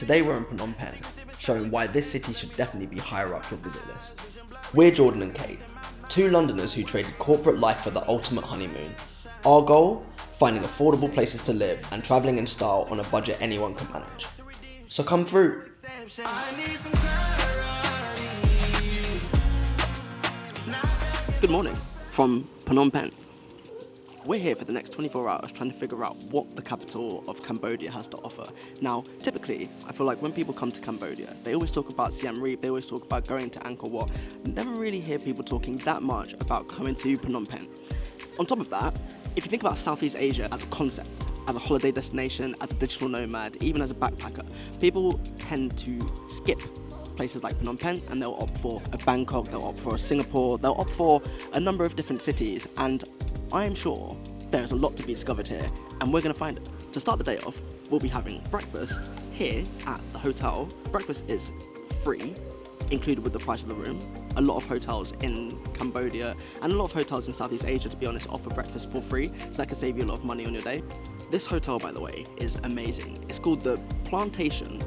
Today we're in Phnom Penh, showing why this city should definitely be higher up your visit list. We're Jordan and Kate, two Londoners who traded corporate life for the ultimate honeymoon. Our goal? Finding affordable places to live and travelling in style on a budget anyone can manage. So come through. Good morning from Phnom Penh. We're here for the next 24 hours trying to figure out what the capital of Cambodia has to offer. Now, typically, I feel like when people come to Cambodia, they always talk about Siem Reap, they always talk about going to Angkor Wat. Never really hear people talking that much about coming to Phnom Penh. On top of that, if you think about Southeast Asia as a concept, as a holiday destination, as a digital nomad, even as a backpacker, people tend to skip places like Phnom Penh and they'll opt for a Bangkok, they'll opt for a Singapore, they'll opt for a number of different cities, and I am sure there's a lot to be discovered here, and we're going to find it. To start the day off, we'll be having breakfast here at the hotel. Breakfast is free, included with the price of the room. A lot of hotels in Cambodia and a lot of hotels in Southeast Asia, to be honest, offer breakfast for free, so that can save you a lot of money on your day. This hotel, by the way, is amazing. It's called the Plantation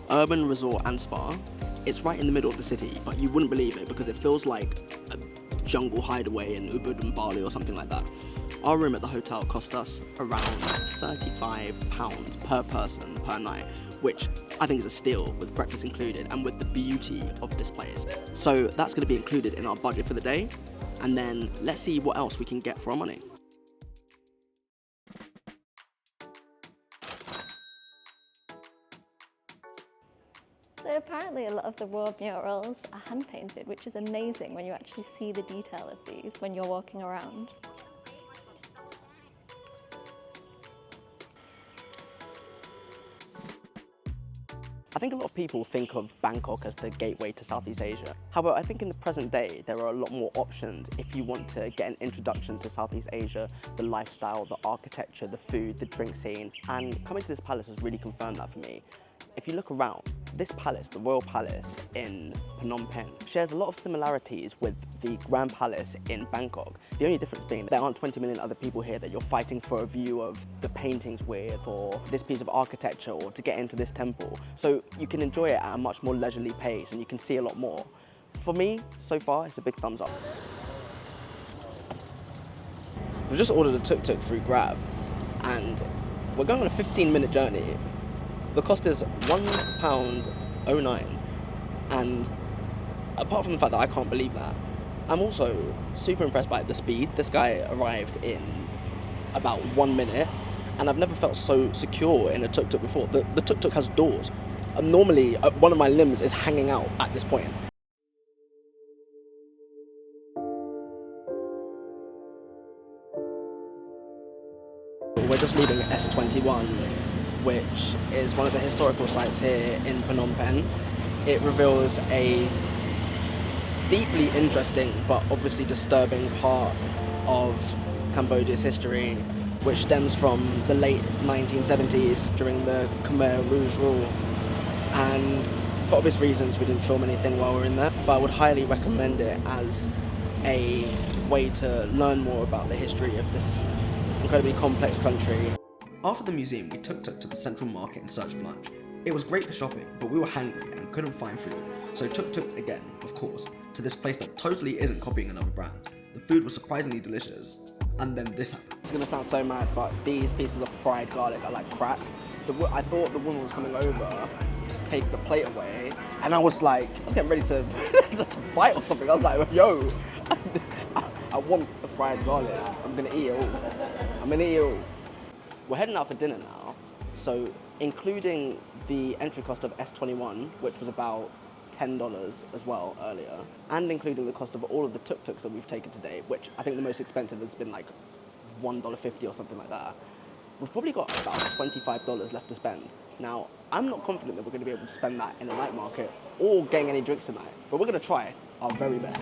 Urban Resort and Spa. It's right in the middle of the city, but you wouldn't believe it because it feels like a jungle hideaway in Ubud and Bali or something like that. Our room at the hotel cost us around £35 per person per night, which I think is a steal with breakfast included and with the beauty of this place. So that's going to be included in our budget for the day, and then let's see what else we can get for our money. So apparently a lot of the wall murals are hand painted, which is amazing when you actually see the detail of these when you're walking around. I think a lot of people think of Bangkok as the gateway to Southeast Asia. However, I think in the present day, there are a lot more options if you want to get an introduction to Southeast Asia, the lifestyle, the architecture, the food, the drink scene, and coming to this palace has really confirmed that for me. If you look around, this palace, the Royal Palace in Phnom Penh, shares a lot of similarities with the Grand Palace in Bangkok. The only difference being there aren't 20 million other people here that you're fighting for a view of the paintings with, or this piece of architecture, or to get into this temple. So you can enjoy it at a much more leisurely pace and you can see a lot more. For me, so far, it's a big thumbs up. We've just ordered a tuk-tuk through Grab and we're going on a 15-minute journey. The cost is £1.09, and apart from the fact that I can't believe that, I'm also super impressed by the speed. This guy arrived in about 1 minute, and I've never felt so secure in a tuk-tuk before. The tuk-tuk has doors. Normally, one of my limbs is hanging out at this point. We're just leaving S21, which is one of the historical sites here in Phnom Penh. It reveals a deeply interesting but obviously disturbing part of Cambodia's history, which stems from the late 1970s during the Khmer Rouge rule. And for obvious reasons, we didn't film anything while we were in there, but I would highly recommend it as a way to learn more about the history of this incredibly complex country. After the museum, we tuk-tuk to the central market in search of lunch. It was great for shopping, but we were hungry and couldn't find food, so tuk-tuk again, of course, to this place that totally isn't copying another brand. The food was surprisingly delicious, and then this happened. It's gonna sound so mad, but these pieces of fried garlic are like crack. I thought the woman was coming over to take the plate away, and I was getting ready to bite or something. I was like, yo, I want the fried garlic. I'm gonna eat it all. We're heading out for dinner now, so including the entry cost of S21, which was about $10 as well earlier, and including the cost of all of the tuk-tuks that we've taken today, which I think the most expensive has been like $1.50 or something like that, we've probably got about $25 left to spend. Now, I'm not confident that we're going to be able to spend that in the night market or getting any drinks tonight, but we're going to try our very best.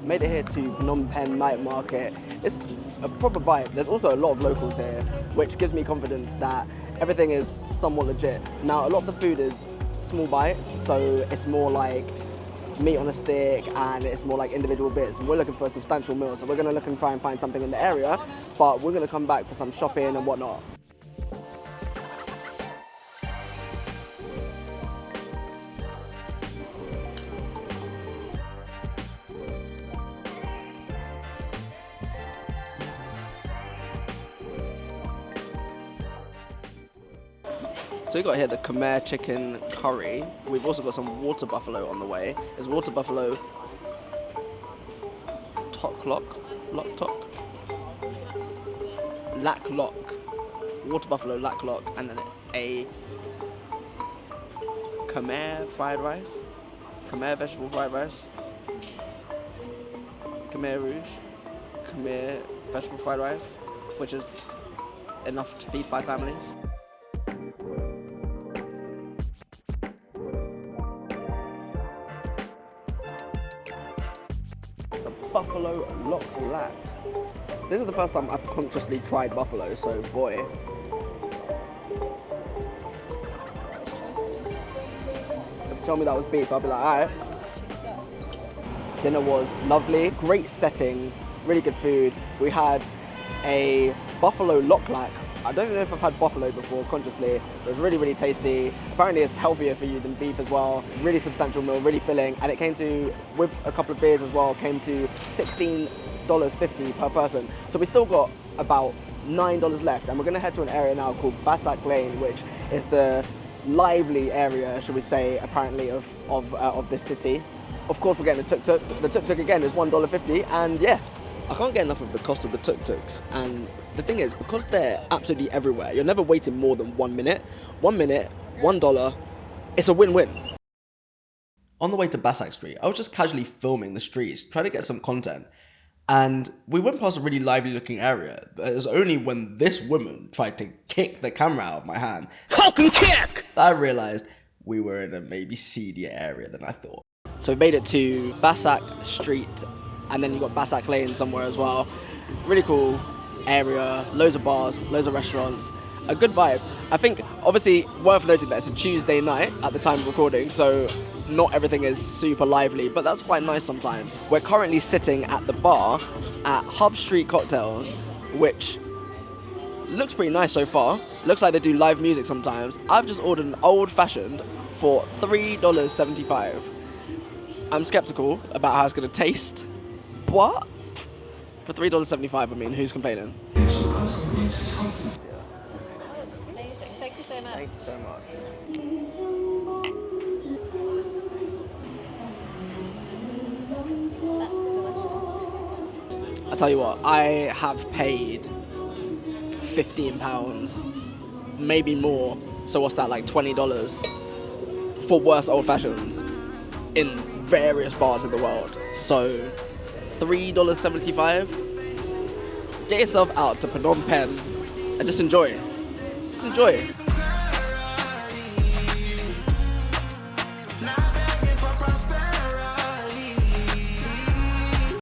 Made it here to Phnom Penh night market. It's a proper vibe. There's also a lot of locals here, which gives me confidence that everything is somewhat legit. Now, a lot of the food is small bites, so it's more like meat on a stick and it's more like individual bits. We're looking for a substantial meal, so we're going to look and try and find something in the area, but we're going to come back for some shopping and whatnot. So we got here the Khmer chicken curry. We've also got some water buffalo on the way. It's water buffalo tok lok, lak lok, water buffalo lak lok, and then a Khmer fried rice, Khmer vegetable fried rice, Khmer rouge, Khmer vegetable fried rice, which is enough to feed 5 families. Buffalo lok lak. This is the first time I've consciously tried buffalo, so boy. If you told me that was beef, I'd be like, alright. Dinner was lovely, great setting, really good food. We had a buffalo lok lak. I don't know if I've had buffalo before consciously. It was really, really tasty. Apparently it's healthier for you than beef as well. Really substantial meal, really filling. And it came to, with a couple of beers as well, came to $16.50 per person. So we still got about $9 left. And we're gonna head to an area now called Basak Lane, which is the lively area, should we say, apparently of this city. Of course, we're getting the tuk-tuk. The tuk-tuk again is $1.50, and yeah. I can't get enough of the cost of the tuk-tuks, and the thing is, because they're absolutely everywhere, you're never waiting more than 1 minute. 1 minute, $1, it's a win-win. On the way to Basak Street, I was just casually filming the streets, trying to get some content, and we went past a really lively looking area. It was only when this woman tried to kick the camera out of my hand, fucking kick, that I realised we were in a maybe seedier area than I thought. So we made it to Basak Street, and then you got Basak Lane somewhere as well. Really cool area, loads of bars, loads of restaurants, a good vibe. I think, obviously, worth noting that it's a Tuesday night at the time of recording, so not everything is super lively, but that's quite nice sometimes. We're currently sitting at the bar at Hub Street Cocktails, which looks pretty nice so far. Looks like they do live music sometimes. I've just ordered an old-fashioned for $3.75. I'm skeptical about how it's gonna taste. What? For $3.75, I mean, who's complaining? Amazing. Thank you so much. Thank you so much. That's delicious. I tell you what, I have paid £15, maybe more. So what's that, like $20 for worse old fashions in various bars in the world. So $3.75. Get yourself out to Phnom Penh and just enjoy it. Just enjoy it.